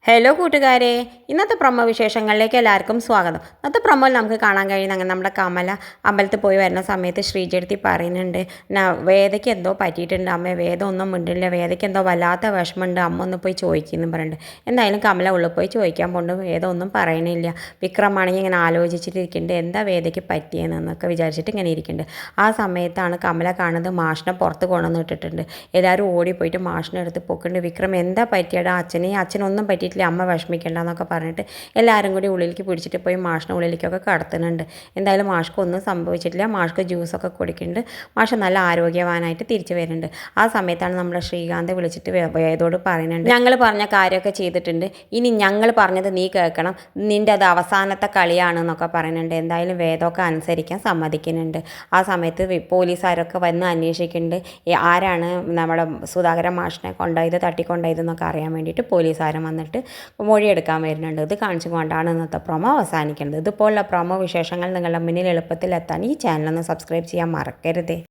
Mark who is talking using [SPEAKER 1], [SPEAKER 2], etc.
[SPEAKER 1] Hello കൂട്ടുകാരെ, ഇന്നത്തെ promo വിശേഷങ്ങളിലേക്ക് എല്ലാവർക്കും സ്വാഗതം. ഇന്നത്തെ പ്രൊമോയിൽ നമുക്ക് കാണാൻ കഴിയുന്ന അങ്ങനെ നമ്മുടെ കമല അമ്പലത്തിൽ പോയി വരുന്ന സമയത്ത് ശ്രീജടുത്തി പറയുന്നുണ്ട്, വേദയ്ക്ക് എന്തോ പറ്റിയിട്ടുണ്ട് അമ്മ, വേദ ഒന്നും മിണ്ടില്ല, വേദയ്ക്ക് എന്തോ വല്ലാത്ത വിഷമമുണ്ട്, അമ്മ ഒന്ന് പോയി ചോദിക്കുന്നു പറഞ്ഞിട്ട്. എന്തായാലും കമല ഉള്ളിൽ പോയി ചോദിക്കാൻ പോകുന്നുണ്ട്, വേദ ഒന്നും പറയണില്ല. വിക്രമാണെങ്കിൽ ഇങ്ങനെ ആലോചിച്ചിട്ടിരിക്കുന്നുണ്ട്, എന്താ വേദയ്ക്ക് പറ്റിയെന്നൊക്കെ വിചാരിച്ചിട്ട് ഇങ്ങനെ ഇരിക്കുന്നുണ്ട്. ആ സമയത്താണ് കമല കാണുന്നത് മാഷിനെ പുറത്ത് കൊണ്ടുവന്ന് ഇട്ടിട്ടുണ്ട്. എല്ലാവരും ഓടിപ്പോയിട്ട് മാഷിനെ എടുത്ത് പൊക്കുന്നുണ്ട്. വിക്രം എന്താ പറ്റിയടാ, അച്ഛനൊന്നും പറ്റിയിട്ടില്ല, അമ്മ വിഷമിക്കണ്ട എന്നൊക്കെ പറഞ്ഞിട്ട് എല്ലാവരും കൂടി ഉള്ളിലേക്ക് പിടിച്ചിട്ട് പോയി മാഷിനെ ഉള്ളിലേക്കൊക്കെ കടത്തുന്നുണ്ട്. എന്തായാലും മാഷ്ക്ക് ഒന്നും സംഭവിച്ചിട്ടില്ല. മാഷ്ക്ക് ജ്യൂസൊക്കെ കുടിക്കുന്നുണ്ട്. മാഷ് നല്ല ആരോഗ്യവാനായിട്ട് തിരിച്ചു വരുന്നുണ്ട്. ആ സമയത്താണ് നമ്മുടെ ശ്രീകാന്ത് വിളിച്ചിട്ട് വേദോട് പറയുന്നുണ്ട്, ഞങ്ങൾ പറഞ്ഞ കാര്യമൊക്കെ ചെയ്തിട്ടുണ്ട്, ഇനി ഞങ്ങൾ പറഞ്ഞത് നീ കേൾക്കണം, നിൻ്റെ അത് അവസാനത്തെ കളിയാണെന്നൊക്കെ പറയുന്നുണ്ട്. എന്തായാലും വേദമൊക്കെ അനുസരിക്കാൻ സമ്മതിക്കുന്നുണ്ട്. ആ സമയത്ത് പോലീസുകാരൊക്കെ വന്ന് അന്വേഷിക്കുന്നുണ്ട്, ആരാണ് നമ്മുടെ സുധാകരൻ മാഷിനെ തട്ടിക്കൊണ്ടായതെന്നൊക്കെ അറിയാൻ വേണ്ടിയിട്ട് പോലീസുകാരൻ വന്നിട്ട് മൊഴിയെടുക്കാൻ വരുന്നുണ്ട്. ഇത് കാണിച്ചു കൊണ്ടാണ് ഇന്നത്തെ പ്രൊമോ അവസാനിക്കുന്നത്. ഇതുപോലുള്ള പ്രൊമോ വിശേഷങ്ങൾ നിങ്ങളുടെ മുന്നിൽ എളുപ്പത്തിൽ എത്താൻ ഈ ചാനലൊന്ന് സബ്സ്ക്രൈബ് ചെയ്യാൻ മറക്കരുത്.